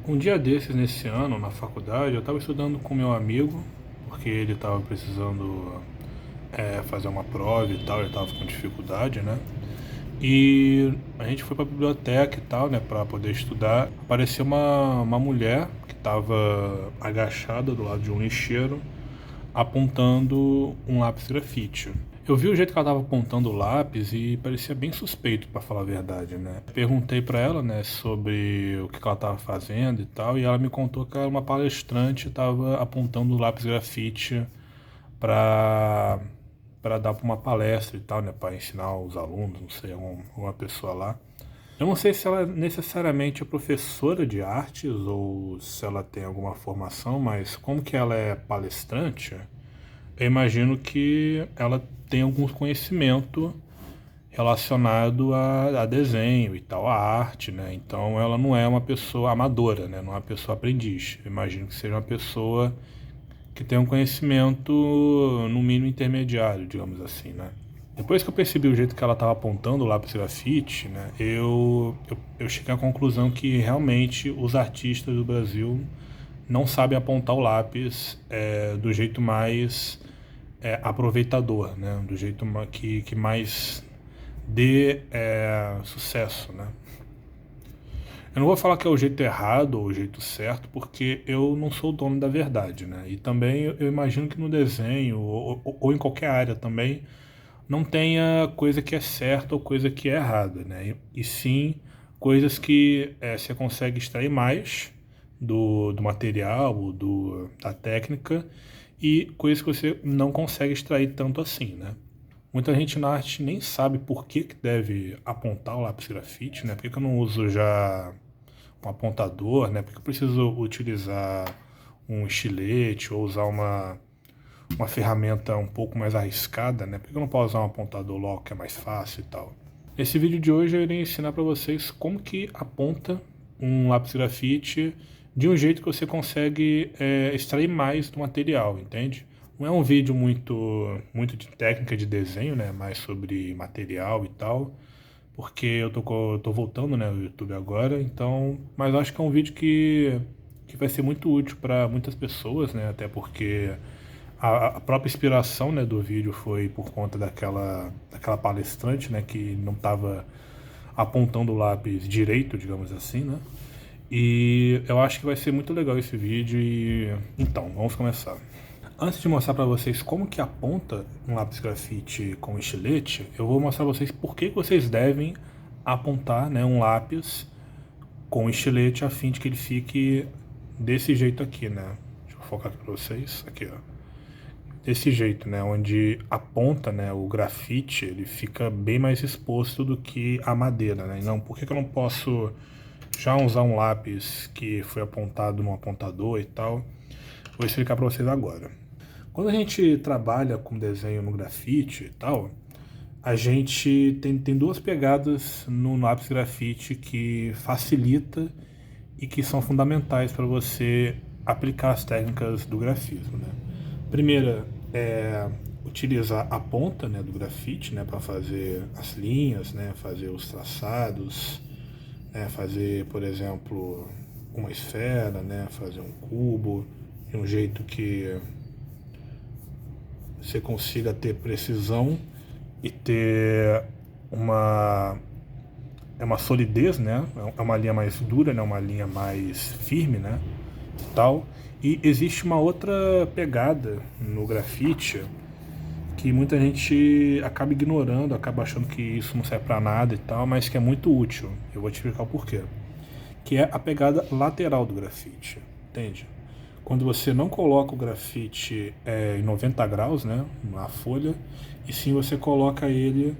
Um dia desses, nesse ano, na faculdade, eu estava estudando com meu amigo, porque ele estava precisando fazer uma prova e tal, ele estava com dificuldade, né? E a gente foi para a biblioteca e tal, né, para poder estudar. Apareceu uma mulher que estava agachada do lado de um lixeiro, apontando um lápis grafite. Eu vi o jeito que ela estava apontando o lápis e parecia bem suspeito, para falar a verdade, né? Perguntei para ela, né, sobre o que ela estava fazendo e tal, e ela me contou que era uma palestrante, estava apontando o lápis grafite para dar para uma palestra e tal, né, para ensinar os alunos, não sei, alguma pessoa lá. Eu não sei se ela necessariamente é professora de artes ou se ela tem alguma formação, mas como que ela é palestrante, eu imagino que ela tem algum conhecimento relacionado a desenho e tal, a arte, né? Então ela não é uma pessoa amadora, né? Não é uma pessoa aprendiz. Eu imagino que seja uma pessoa que tem um conhecimento no mínimo intermediário, digamos assim, né? Depois que eu percebi o jeito que ela estava apontando lá para o grafite, né, eu cheguei à conclusão que realmente os artistas do Brasil não sabem apontar o lápis do jeito mais aproveitador, né, do jeito que mais dê sucesso, né. Eu não vou falar que é o jeito errado ou o jeito certo, porque eu não sou o dono da verdade, né? E também eu imagino que no desenho ou em qualquer área também não tenha coisa que é certa ou coisa que é errada, né? E sim coisas que você consegue extrair mais do material, da técnica, e coisas que você não consegue extrair tanto assim, né? Muita gente na arte nem sabe por que deve apontar o lápis grafite, né? Por que eu não uso já um apontador, né? Por que eu preciso utilizar um estilete ou usar uma ferramenta um pouco mais arriscada, né? Por que eu não posso usar um apontador logo que é mais fácil e tal? Nesse vídeo de hoje eu irei ensinar para vocês como que aponta um lápis grafite de um jeito que você consegue extrair mais do material, entende? Não é um vídeo muito de técnica de desenho, né? Mais sobre material e tal, porque eu tô voltando, né, ao YouTube agora, então, mas eu acho que é um vídeo que vai ser muito útil para muitas pessoas, né? Até porque a própria inspiração, né, do vídeo foi por conta daquela palestrante, né, que não estava apontando o lápis direito, digamos assim, né? E eu acho que vai ser muito legal esse vídeo e então, vamos começar. Antes de mostrar para vocês como que aponta um lápis grafite com estilete, eu vou mostrar para vocês por que vocês devem apontar, né, um lápis com estilete a fim de que ele fique desse jeito aqui, né? Deixa eu focar aqui para vocês, aqui, ó. Desse jeito, né, onde a ponta, né, o grafite, ele fica bem mais exposto do que a madeira, né? Não, por que eu não posso já usar um lápis que foi apontado no apontador e tal? Vou explicar para vocês agora. Quando a gente trabalha com desenho no grafite e tal, a gente tem duas pegadas no lápis grafite que facilita e que são fundamentais para você aplicar as técnicas do grafismo, né? Primeira é utilizar a ponta, né, do grafite, né, para fazer as linhas, né, fazer os traçados, né, fazer, por exemplo, uma esfera, né, fazer um cubo de um jeito que você consiga ter precisão e ter uma uma solidez, né? É uma linha mais dura, né? Uma linha mais firme, né? Tal. E existe uma outra pegada no grafite que muita gente acaba ignorando, acaba achando que isso não serve para nada e tal, mas que é muito útil. Eu vou te explicar o porquê. Que é a pegada lateral do grafite, entende? Quando você não coloca o grafite em 90 graus, né, na folha, e sim você coloca ele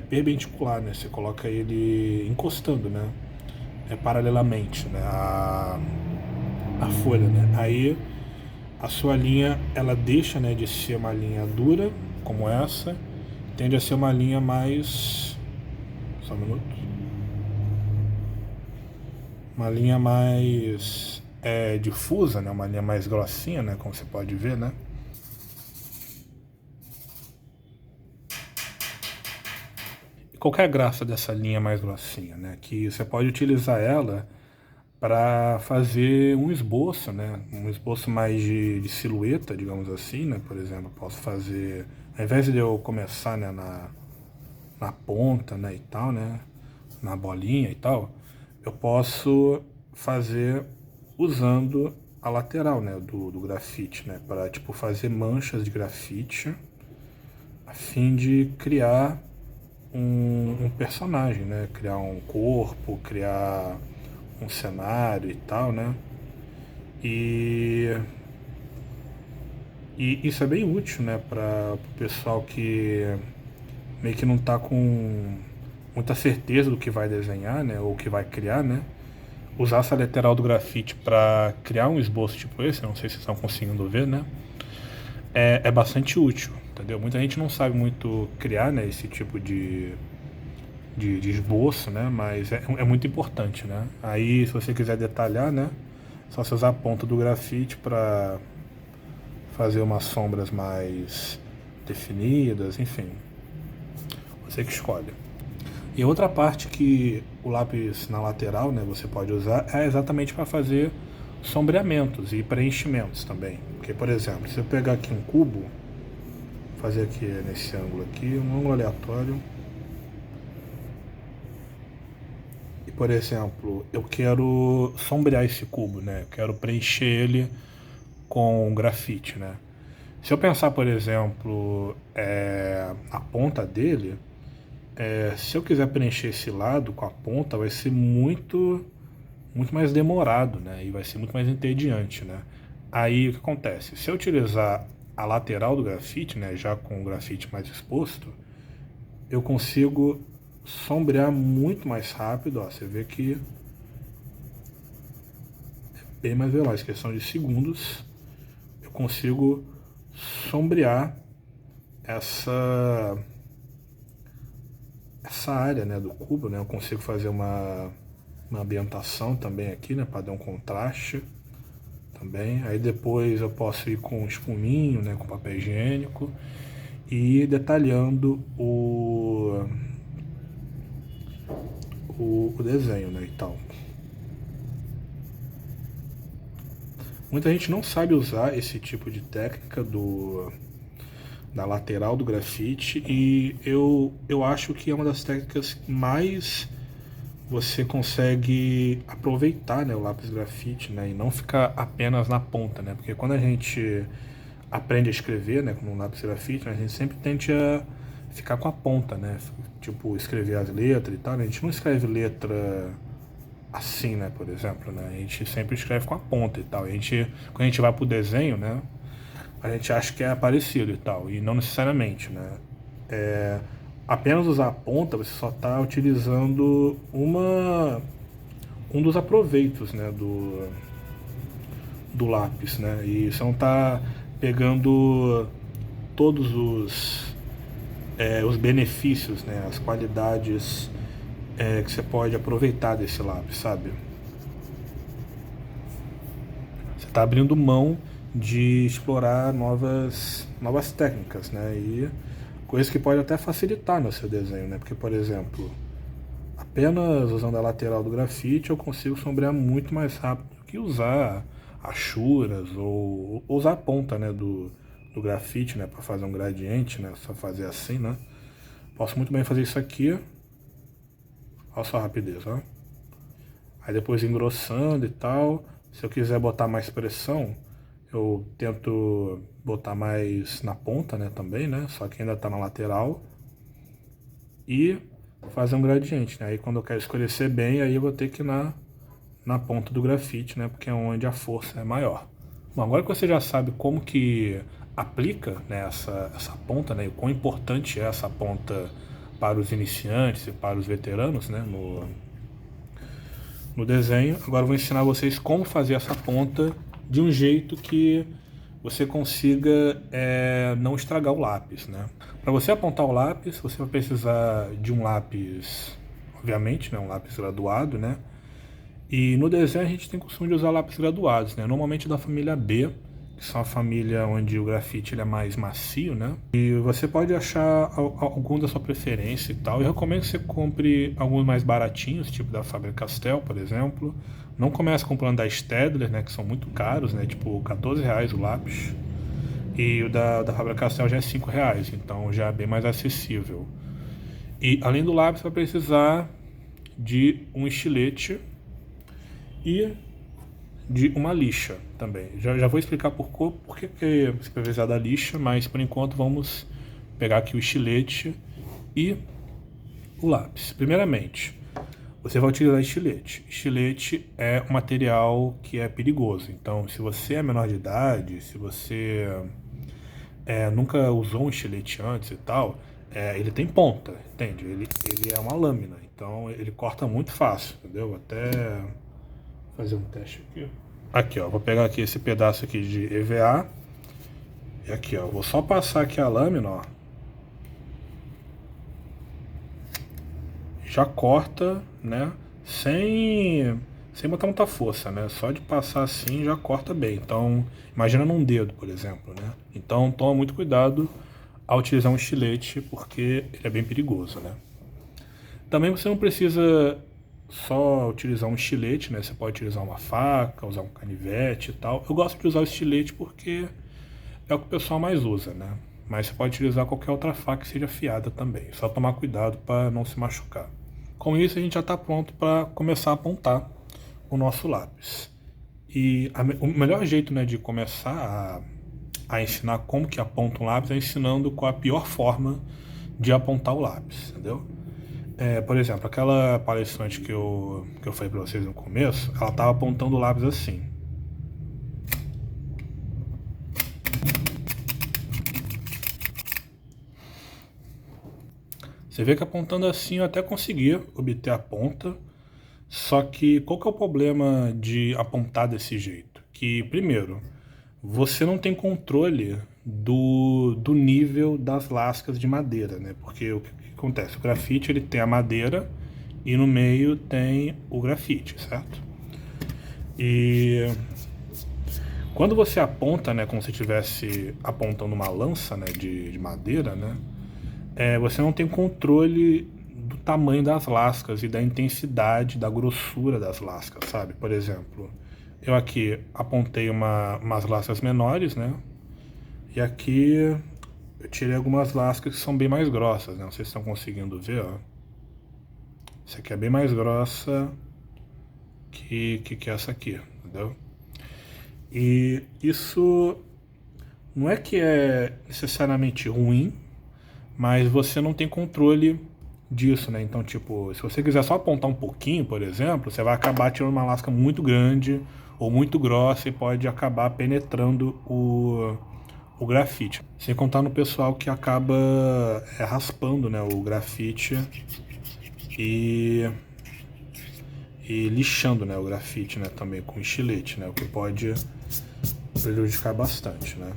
perpendicular, né, você coloca ele encostando, né, paralelamente, né, a folha, né. Aí a sua linha, ela deixa, né, de ser uma linha dura, como essa, tende a ser uma linha mais... Só um minuto. Uma linha mais difusa, né, uma linha mais grossinha, né, como você pode ver, né. Qual que é a graça dessa linha mais grossinha, né? Que você pode utilizar ela para fazer um esboço, né? Um esboço mais de silhueta, digamos assim, né? Por exemplo, posso fazer, ao invés de eu começar, né, na ponta, né, e tal, né, na bolinha e tal, eu posso fazer usando a lateral, né, do grafite, né, para tipo fazer manchas de grafite a fim de criar um personagem, né, criar um corpo, criar um cenário e tal, né? E, e isso é bem útil, né, para o pessoal que meio que não tá com muita certeza do que vai desenhar, né, ou que vai criar, né? Usar essa lateral do grafite para criar um esboço tipo esse, não sei se vocês estão conseguindo ver, né? É bastante útil, entendeu? Muita gente não sabe muito criar, né, esse tipo de esboço, né? Mas é muito importante, né? Aí, se você quiser detalhar, né? Só você usar a ponta do grafite para fazer umas sombras mais definidas, enfim. Você que escolhe. E outra parte que o lápis na lateral, né, você pode usar é exatamente para fazer sombreamentos e preenchimentos também. Porque, por exemplo, se eu pegar aqui um cubo, fazer aqui nesse ângulo aqui, um ângulo aleatório, e por exemplo, eu quero sombrear esse cubo, né? Eu quero preencher ele com grafite, né? Se eu pensar, por exemplo, a ponta dele, se eu quiser preencher esse lado com a ponta, vai ser muito mais demorado, né? E vai ser muito mais entediante, né? Aí o que acontece? Se eu utilizar a lateral do grafite, né, já com o grafite mais exposto, eu consigo sombrear muito mais rápido. Ó, você vê que é bem mais veloz, questão de segundos, eu consigo sombrear essa área, né, do cubo, né? Eu consigo fazer uma ambientação também aqui, né, para dar um contraste também. Aí depois eu posso ir com espuminho, né, com papel higiênico e ir detalhando o desenho, né, e tal. Muita gente não sabe usar esse tipo de técnica da lateral do grafite e eu acho que é uma das técnicas que mais você consegue aproveitar, né, o lápis grafite, né, e não ficar apenas na ponta, né, porque quando a gente aprende a escrever, né, com um lápis grafite, né, a gente sempre tende a ficar com a ponta, né, tipo escrever as letras e tal, né? A gente não escreve letra assim, né, por exemplo, né, a gente sempre escreve com a ponta e tal, quando a gente vai pro desenho, né, a gente acha que é parecido e tal, e não necessariamente, né. Apenas usar a ponta, você só está utilizando um dos aproveitos, né, do lápis, né, e você não está pegando todos os benefícios, né, as qualidades que você pode aproveitar desse lápis, sabe? Você está abrindo mão de explorar novas técnicas, né, e coisas que pode até facilitar no seu desenho, né, porque, por exemplo, apenas usando a lateral do grafite eu consigo sombrear muito mais rápido do que usar achuras ou usar a ponta, né, do grafite, né, para fazer um gradiente, né, só fazer assim, né. Posso muito bem fazer isso aqui, olha só a rapidez, ó. Aí depois engrossando e tal. Se eu quiser botar mais pressão, eu tento botar mais na ponta, né, também, né, só que ainda tá na lateral. E fazer um gradiente, né? Aí quando eu quero escurecer bem, aí eu vou ter que ir na ponta do grafite, né? Porque é onde a força é maior. Bom, agora que você já sabe como que aplica, né, essa ponta, né? E o quão importante é essa ponta para os iniciantes e para os veteranos, né? No desenho. Agora eu vou ensinar vocês como fazer essa ponta de um jeito que você consiga não estragar o lápis, né? Para você apontar o lápis, você vai precisar de um lápis, obviamente, né? Um lápis graduado, né? E no desenho a gente tem o costume de usar lápis graduados, né? Normalmente da família B, que que são a família onde o grafite ele é mais macio, né? E você pode achar algum da sua preferência e tal. Eu recomendo que você compre alguns mais baratinhos, tipo da Faber-Castell, por exemplo. Não comece comprando da Staedtler, né, que são muito caros, né, tipo R$ 14 o lápis. E o da Faber-Castell já é R$ 5, então já é bem mais acessível. E além do lápis, você vai precisar de um estilete e de uma lixa também. Já vou explicar por que você vai precisar da lixa, mas por enquanto vamos pegar aqui o estilete e o lápis. Primeiramente, você vai utilizar estilete. Estilete é um material que é perigoso, então se você é menor de idade, se você nunca usou um estilete antes e tal, ele tem ponta, entende? Ele é uma lâmina, então ele corta muito fácil, entendeu? Vou até fazer um teste aqui. Aqui, ó, vou pegar aqui esse pedaço aqui de EVA. E aqui, ó, vou só passar aqui a lâmina, ó. Já corta, né? Sem botar muita força, né? Só de passar assim já corta bem. Então, imagina num dedo, por exemplo, né? Então, toma muito cuidado ao utilizar um estilete, porque ele é bem perigoso, né? Também você não precisa só utilizar um estilete, né? Você pode utilizar uma faca, usar um canivete e tal. Eu gosto de usar o estilete porque é o que o pessoal mais usa, né? Mas você pode utilizar qualquer outra faca que seja afiada também. Só tomar cuidado para não se machucar. Com isso, a gente já está pronto para começar a apontar o nosso lápis. E o melhor jeito, né, de começar a ensinar como que aponta um lápis é ensinando qual a pior forma de apontar o lápis, entendeu? Por exemplo, aquela palestrante que eu falei para vocês no começo, ela estava apontando o lápis assim. Você vê que apontando assim eu até conseguia obter a ponta, só que qual que é o problema de apontar desse jeito? Que, primeiro, você não tem controle do nível das lascas de madeira, né? Porque o que acontece? O grafite ele tem a madeira e no meio tem o grafite, certo? E quando você aponta, né, como se estivesse apontando uma lança, né, de madeira, né? Você não tem controle do tamanho das lascas e da intensidade, da grossura das lascas, sabe? Por exemplo, eu aqui apontei umas lascas menores, né? E aqui eu tirei algumas lascas que são bem mais grossas, né? Não sei se estão conseguindo ver, ó. Essa aqui é bem mais grossa que essa aqui, entendeu? E isso não é que é necessariamente ruim, mas você não tem controle disso, né? Então, tipo, se você quiser só apontar um pouquinho, por exemplo, você vai acabar tirando uma lasca muito grande ou muito grossa e pode acabar penetrando o grafite. Sem contar no pessoal que acaba raspando, né, o grafite e lixando, né, o grafite, né, também com estilete, né, o que pode prejudicar bastante, né?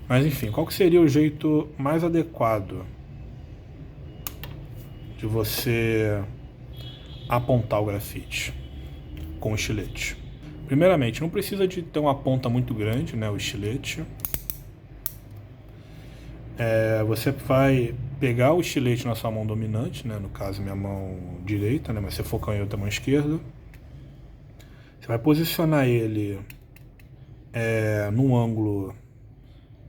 Mas enfim, qual que seria o jeito mais adequado de você apontar o grafite com o estilete? Primeiramente, não precisa de ter uma ponta muito grande, né, o estilete. Você vai pegar o estilete na sua mão dominante, né, no caso minha mão direita, né, mas se for canhoto, a mão esquerda. Você vai posicionar ele num ângulo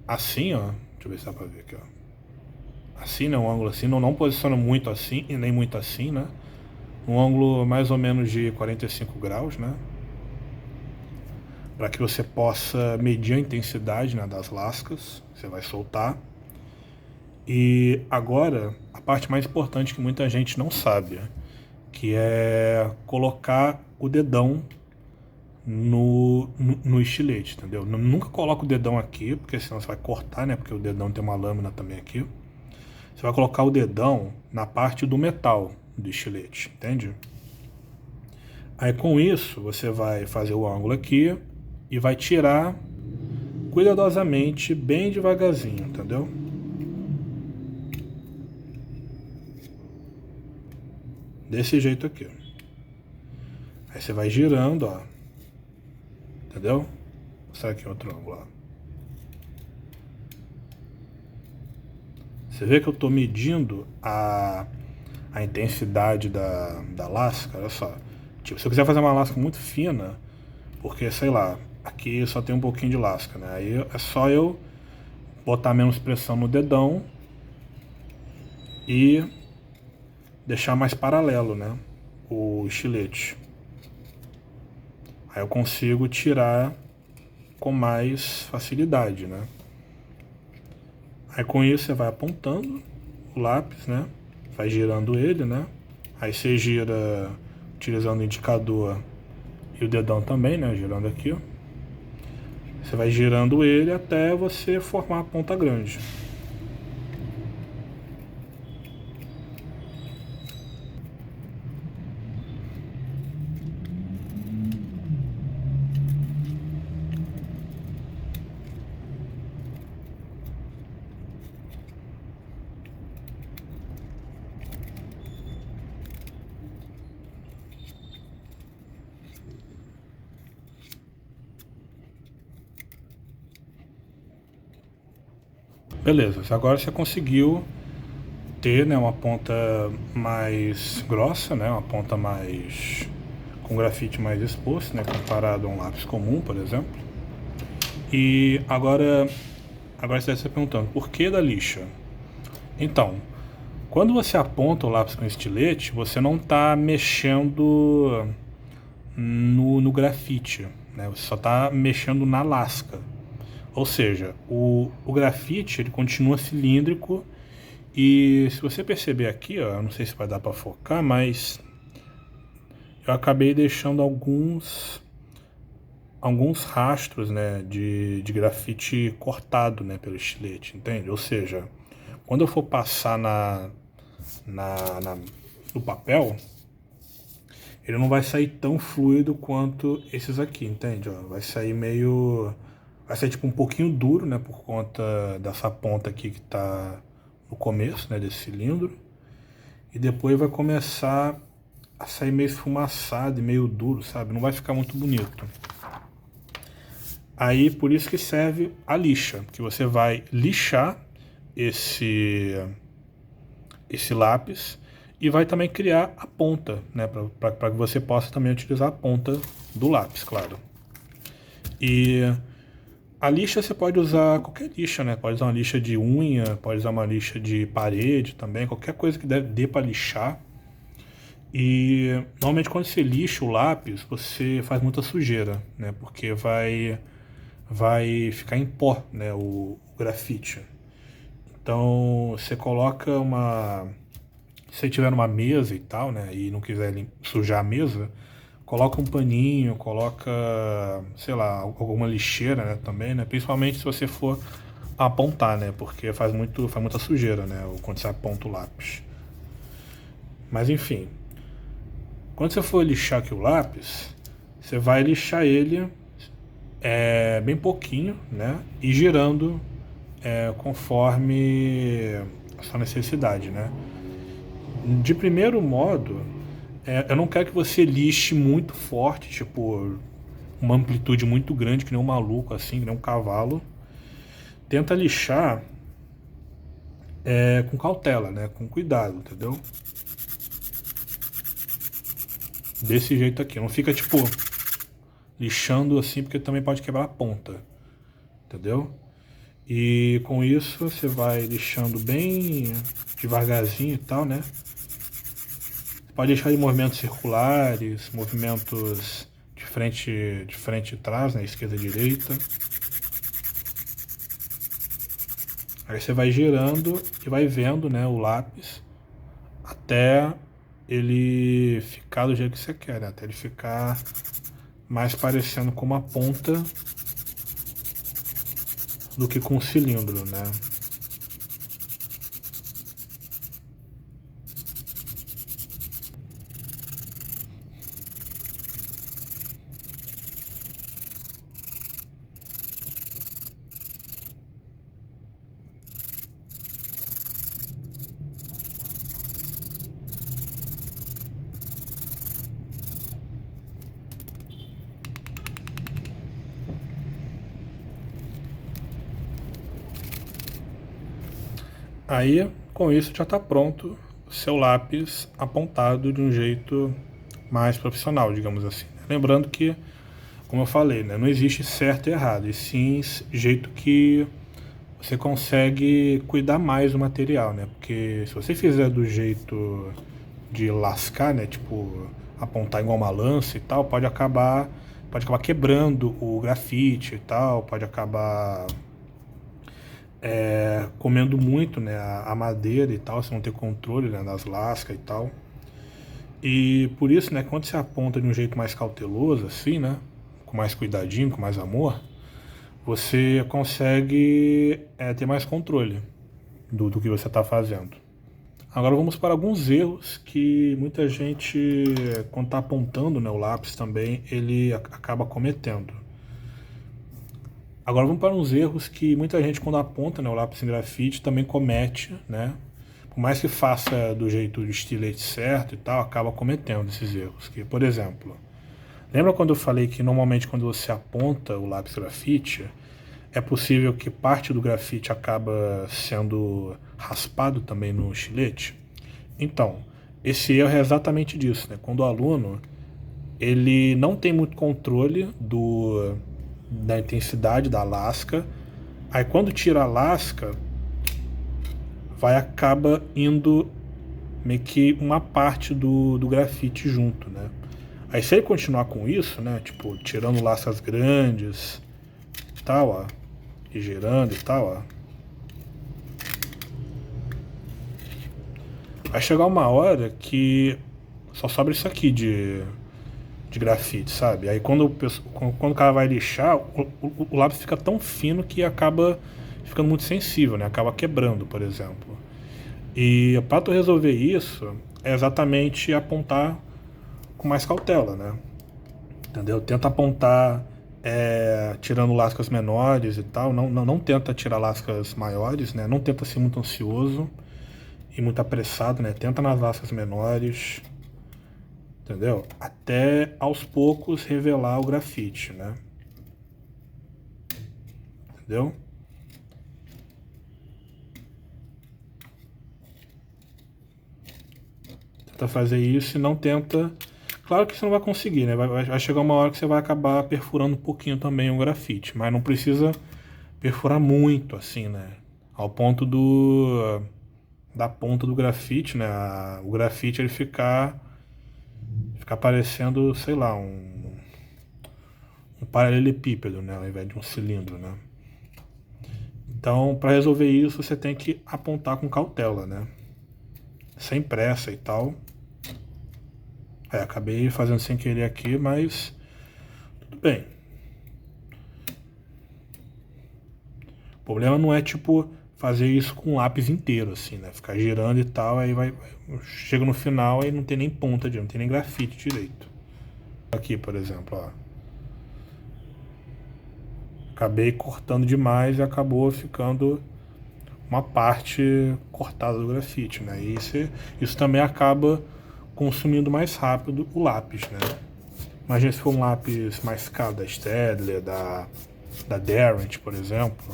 assim, ó. Deixa eu ver se dá pra ver aqui, ó. Assim, né, um ângulo assim, não posiciona muito assim e nem muito assim, né. Um ângulo mais ou menos de 45 graus, né, para que você possa medir a intensidade, né, das lascas. Você vai soltar. E agora, a parte mais importante que muita gente não sabe, que é colocar o dedão no estilete, entendeu? Nunca coloca o dedão aqui, porque senão você vai cortar, né? Porque o dedão tem uma lâmina também aqui. Você vai colocar o dedão na parte do metal do estilete, entende? Aí com isso, você vai fazer o ângulo aqui e vai tirar cuidadosamente, bem devagarzinho, entendeu? Desse jeito aqui. Aí você vai girando, ó. Entendeu? Vou mostrar aqui outro ângulo, ó. Você vê que eu estou medindo a intensidade da lasca, olha só. Tipo, se eu quiser fazer uma lasca muito fina, porque, sei lá, aqui só tem um pouquinho de lasca, né? Aí é só eu botar menos pressão no dedão e deixar mais paralelo, né? O estilete. Aí eu consigo tirar com mais facilidade, né? Aí com isso você vai apontando o lápis, né? Vai girando ele, né? Aí você gira utilizando o indicador e o dedão também, né? Girando aqui, ó. Você vai girando ele até você formar a ponta grande. Beleza, agora você conseguiu ter, né, uma ponta mais grossa, né, uma ponta mais com grafite mais exposto, né, comparado a um lápis comum, por exemplo. E agora você deve estar perguntando, por que da lixa? Então, quando você aponta o lápis com estilete, você não está mexendo no grafite, né? Você só está mexendo na lasca. Ou seja, o grafite ele continua cilíndrico e se você perceber aqui, ó, eu não sei se vai dar para focar, mas eu acabei deixando alguns rastros, né, de grafite cortado, né, pelo estilete, entende? Ou seja, quando eu for passar no papel, ele não vai sair tão fluido quanto esses aqui, entende? Ó, vai sair tipo um pouquinho duro, né, por conta dessa ponta aqui que tá no começo, né, desse cilindro. E depois vai começar a sair meio esfumaçado e meio duro, sabe? Não vai ficar muito bonito. Aí, por isso que serve a lixa, que você vai lixar esse lápis e vai também criar a ponta, né, para que você possa também utilizar a ponta do lápis, claro. E a lixa você pode usar qualquer lixa, né? Pode usar uma lixa de unha, pode usar uma lixa de parede também, qualquer coisa que dê para lixar. E normalmente quando você lixa o lápis, você faz muita sujeira, né? Porque vai ficar em pó, né, o grafite. Então você coloca se você tiver numa mesa e tal, né, e não quiser sujar a mesa, coloca um paninho, coloca, sei lá, alguma lixeira, né, também, né, principalmente se você for apontar, né, porque faz muita sujeira, né, quando você aponta o lápis. Mas enfim, quando você for lixar aqui o lápis, você vai lixar ele bem pouquinho, né, e girando conforme a sua necessidade, né. De primeiro modo, eu não quero que você lixe muito forte, tipo, uma amplitude muito grande, que nem um maluco, assim, que nem um cavalo. Tenta lixar com cautela, né? Com cuidado, entendeu? Desse jeito aqui. Não fica, tipo, lixando assim, porque também pode quebrar a ponta. Entendeu? E com isso, você vai lixando bem devagarzinho e tal, né? Pode deixar em movimentos circulares, movimentos de frente e trás, né, esquerda e direita. Aí você vai girando e vai vendo, né, o lápis até ele ficar do jeito que você quer, né, até ele ficar mais parecendo com uma ponta do que com um cilindro, né. Aí, com isso, já está pronto o seu lápis apontado de um jeito mais profissional, digamos assim. Lembrando que, como eu falei, né, não existe certo e errado, e sim jeito que você consegue cuidar mais do material, né? Porque se você fizer do jeito de lascar, né, tipo apontar igual uma lança e tal, pode acabar quebrando o grafite e tal, pode acabar comendo muito, né, a madeira e tal, você não ter controle, né, das lascas e tal. E por isso, né, quando você aponta de um jeito mais cauteloso, assim, né, com mais cuidadinho, com mais amor, você consegue ter mais controle do que você está fazendo. Agora vamos para alguns erros que muita gente, quando está apontando, né, o lápis também, ele acaba cometendo. Agora vamos para uns erros que muita gente, quando aponta, né, o lápis em grafite, também comete, né? Por mais que faça do jeito de estilete certo e tal, acaba cometendo esses erros. Que, por exemplo, lembra quando eu falei que normalmente quando você aponta o lápis grafite, é possível que parte do grafite acaba sendo raspado também no estilete? Então, esse erro é exatamente disso, né? Quando o aluno ele não tem muito controle da intensidade da lasca, aí quando tira a lasca, acaba indo meio que uma parte do grafite junto, né? Aí se ele continuar com isso, né, tipo, tirando lascas grandes e tal, ó, e girando e tal, ó, vai chegar uma hora que só sobra isso aqui de grafite, sabe? Aí quando o cara vai lixar, o lápis fica tão fino que acaba ficando muito sensível, né? Acaba quebrando, por exemplo. E para tu resolver isso, é exatamente apontar com mais cautela, né? Entendeu? Tenta apontar tirando lascas menores e tal. Não tenta tirar lascas maiores, né? Não tenta ser muito ansioso e muito apressado, né? Tenta nas lascas menores, entendeu? Até aos poucos revelar o grafite, né? Entendeu? Tenta fazer isso e não tenta. Claro que você não vai conseguir, né? Vai chegar uma hora que você vai acabar perfurando um pouquinho também o grafite, mas não precisa perfurar muito, assim, né? Ao ponto da ponta do grafite, né? O grafite ele ficar parecendo, sei lá, um paralelepípedo, né? Ao invés de um cilindro, né? Então, para resolver isso, você tem que apontar com cautela, né? Sem pressa e tal. Acabei fazendo sem querer aqui, mas tudo bem. O problema não é, tipo, fazer isso com o lápis inteiro, assim, né? Ficar girando e tal, aí chega no final e não tem nem ponta, não tem nem grafite direito. Aqui, por exemplo, ó. Acabei cortando demais e acabou ficando uma parte cortada do grafite, né? E isso também acaba consumindo mais rápido o lápis, né? Imagina se for um lápis mais caro, da Staedtler, da Derwent, por exemplo.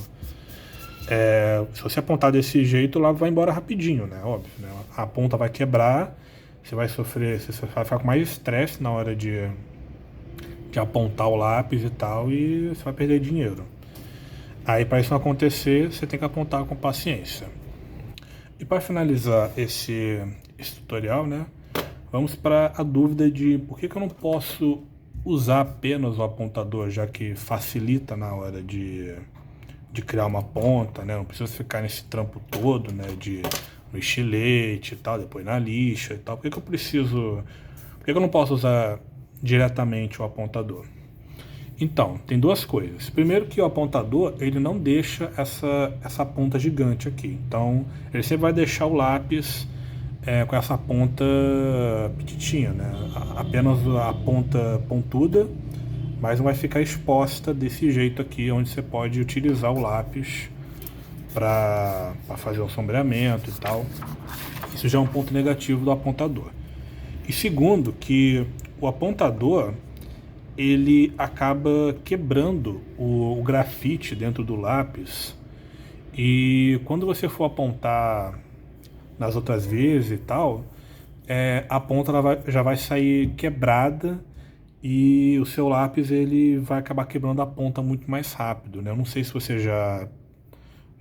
Se você apontar desse jeito, o lápis vai embora rapidinho, né? Óbvio, né? A ponta vai quebrar, você vai ficar com mais estresse na hora de apontar o lápis e tal, e você vai perder dinheiro. Aí, para isso não acontecer, você tem que apontar com paciência. E para finalizar esse tutorial, né? Vamos para a dúvida de por que eu não posso usar apenas o apontador, já que facilita na hora de criar uma ponta, né? Não precisa ficar nesse trampo todo, né? No estilete e tal, depois na lixa e tal. Por que eu não posso usar diretamente o apontador? Então, tem duas coisas. Primeiro que o apontador, ele não deixa essa ponta gigante aqui. Então, ele sempre vai deixar o lápis com essa ponta petitinha, né? Apenas a ponta pontuda, mas não vai ficar exposta desse jeito aqui, onde você pode utilizar o lápis para fazer o sombreamento e tal. Isso já é um ponto negativo do apontador. E segundo, que o apontador ele acaba quebrando o grafite dentro do lápis E quando você for apontar nas outras vezes e tal, a ponta já vai sair quebrada e o seu lápis ele vai acabar quebrando a ponta muito mais rápido, né? Eu não sei se você já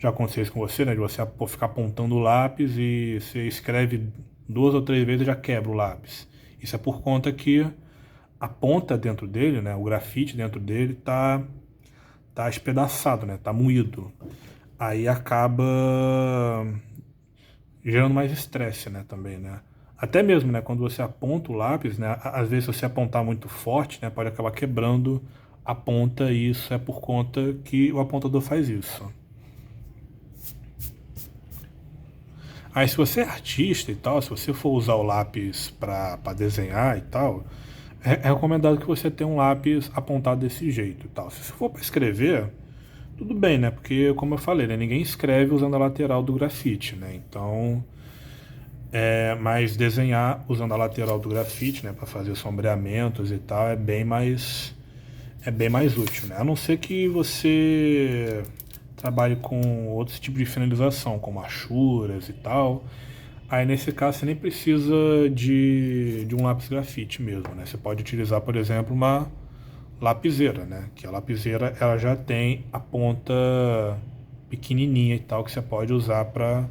aconteceu isso com você, né? De você ficar apontando o lápis e você escreve 2 ou 3 vezes e já quebra o lápis. Isso é por conta que a ponta dentro dele, né? O grafite dentro dele tá espedaçado, né? Tá moído. Aí acaba gerando mais estresse, né? Também, né? Até mesmo, né? Quando você aponta o lápis, né? Às vezes se você apontar muito forte, né? Pode acabar quebrando a ponta e isso é por conta que o apontador faz isso. Aí se você é artista e tal, se você for usar o lápis para desenhar e tal, é recomendado que você tenha um lápis apontado desse jeito e tal. Se for para escrever, tudo bem, né? Porque, como eu falei, né? Ninguém escreve usando a lateral do grafite, né? Então, mas desenhar usando a lateral do grafite, né? Para fazer sombreamentos e tal, é bem mais útil, né? A não ser que você trabalhe com outros tipos de finalização, como achuras e tal. Aí nesse caso você nem precisa de um lápis grafite mesmo, né? Você pode utilizar, por exemplo, uma lapiseira, né? Que a lapiseira ela já tem a ponta pequenininha e tal que você pode usar para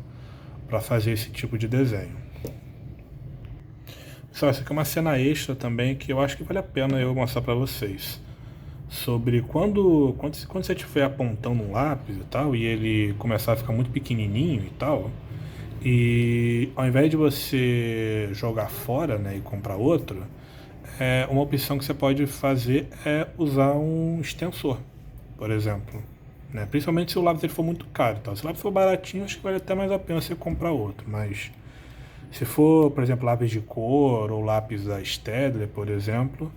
fazer esse tipo de desenho. Só essa aqui é uma cena extra também que eu acho que vale a pena eu mostrar para vocês. Sobre quando você estiver apontando um lápis e tal, e ele começar a ficar muito pequenininho e tal, e ao invés de você jogar fora, né, e comprar outro, uma opção que você pode fazer é usar um extensor, por exemplo. Né? Principalmente se o lápis ele for muito caro. Tá? Se o lápis for baratinho, acho que vale até mais a pena você comprar outro. Mas se for, por exemplo, lápis de cor ou lápis da Staedtler, por exemplo,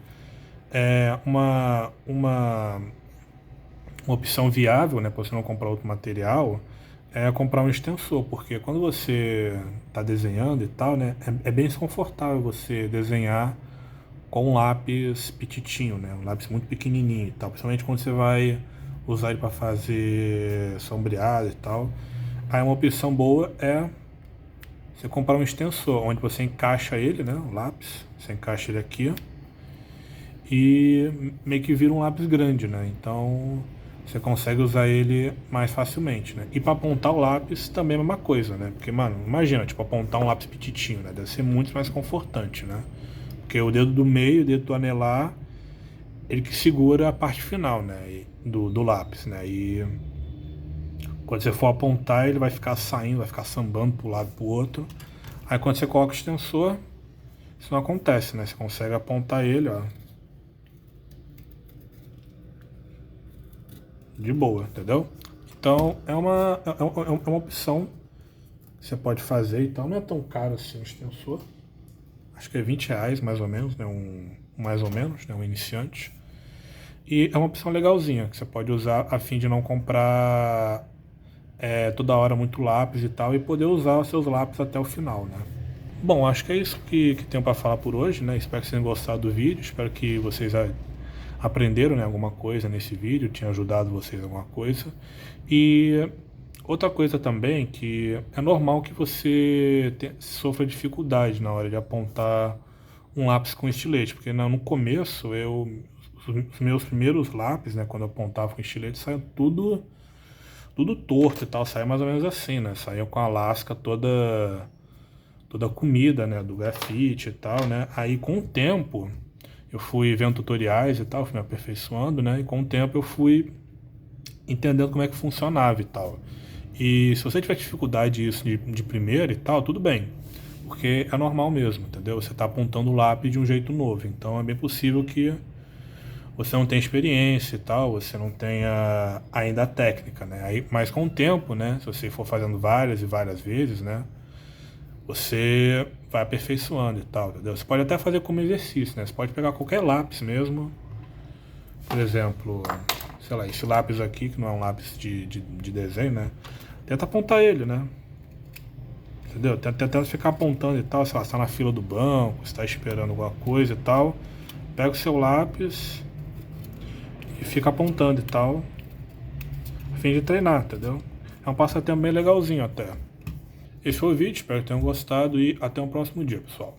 uma opção viável, né, para você não comprar outro material, é comprar um extensor, porque quando você está desenhando e tal, né, é bem desconfortável você desenhar com um lápis petitinho, né, um lápis muito pequenininho e tal, principalmente quando você vai usar ele para fazer sombreado e tal. Aí uma opção boa é você comprar um extensor, onde você encaixa ele, né, o lápis, você encaixa ele aqui e meio que vira um lápis grande, né? Então você consegue usar ele mais facilmente, né? E para apontar o lápis também é a mesma coisa, né? Porque, mano, imagina, tipo, apontar um lápis petitinho, né? Deve ser muito mais confortante, né? Porque o dedo do meio, o dedo do anelar, ele que segura a parte final, né? Do lápis, né? E quando você for apontar, ele vai ficar saindo, vai ficar sambando para um lado e para o outro. Aí quando você coloca o extensor, isso não acontece, né? Você consegue apontar ele, ó, de boa, entendeu? Então é uma opção que você pode fazer. Então não é tão caro assim o extensor. Acho que é R$ 20 mais ou menos, né? Mais ou menos, né? Um iniciante. E é uma opção legalzinha que você pode usar a fim de não comprar toda hora muito lápis e tal, e poder usar os seus lápis até o final, né? Bom, acho que é isso que tenho para falar por hoje, né? Espero que vocês tenham gostado do vídeo, espero que vocês aprenderam, né, alguma coisa nesse vídeo, tinha ajudado vocês alguma coisa. E outra coisa também, que é normal que você sofra dificuldade na hora de apontar um lápis com estilete, porque no começo, os meus primeiros lápis, né, quando eu apontava com estilete, saia tudo torto e tal, saia mais ou menos assim, né, saia com a lasca toda comida, né, do grafite e tal, né. Aí com o tempo eu fui vendo tutoriais e tal, fui me aperfeiçoando, né, e com o tempo eu fui entendendo como é que funcionava e tal. E se você tiver dificuldade disso de primeira e tal, tudo bem, porque é normal mesmo, entendeu? Você está apontando o lápis de um jeito novo, então é bem possível que você não tenha experiência e tal, você não tenha ainda a técnica, né? Aí, mas com o tempo, né, se você for fazendo várias e várias vezes, né, você vai aperfeiçoando e tal, entendeu? Você pode até fazer como exercício, né? Você pode pegar qualquer lápis mesmo, por exemplo, sei lá, esse lápis aqui, que não é um lápis de desenho, né? Tenta apontar ele, né? Entendeu? Tenta ficar apontando e tal, sei lá, você tá na fila do banco, você tá esperando alguma coisa e tal. Pega o seu lápis e fica apontando e tal, a fim de treinar, entendeu? É um passatempo bem legalzinho até. Esse foi o vídeo, espero que tenham gostado e até o próximo dia, pessoal.